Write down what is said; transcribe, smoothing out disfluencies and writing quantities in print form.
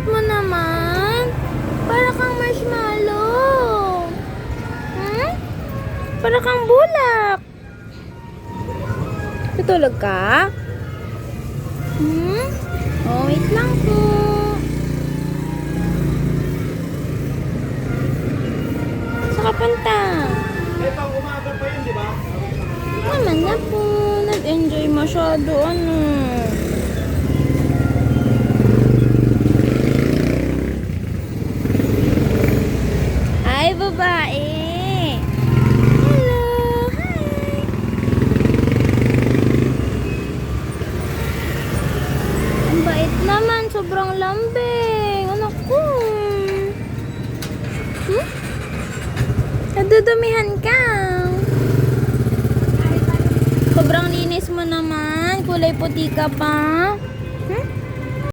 mo naman. Para kang marshmallow. Hmm? Para kang bulak. Tutulog ka? Hmm? Oh, wait lang po. Saan ka punta? Eh, pang umaga pa yun, di ba? Naman na po. Nag-enjoy masyado, ano. Hi, babae. Hello. Hi. Ang bait naman. Sobrang lambing. Anak ko. Hmm? Nadudumihan ka. Sobrang linis mo naman. Kulay puti ka pa. Hmm?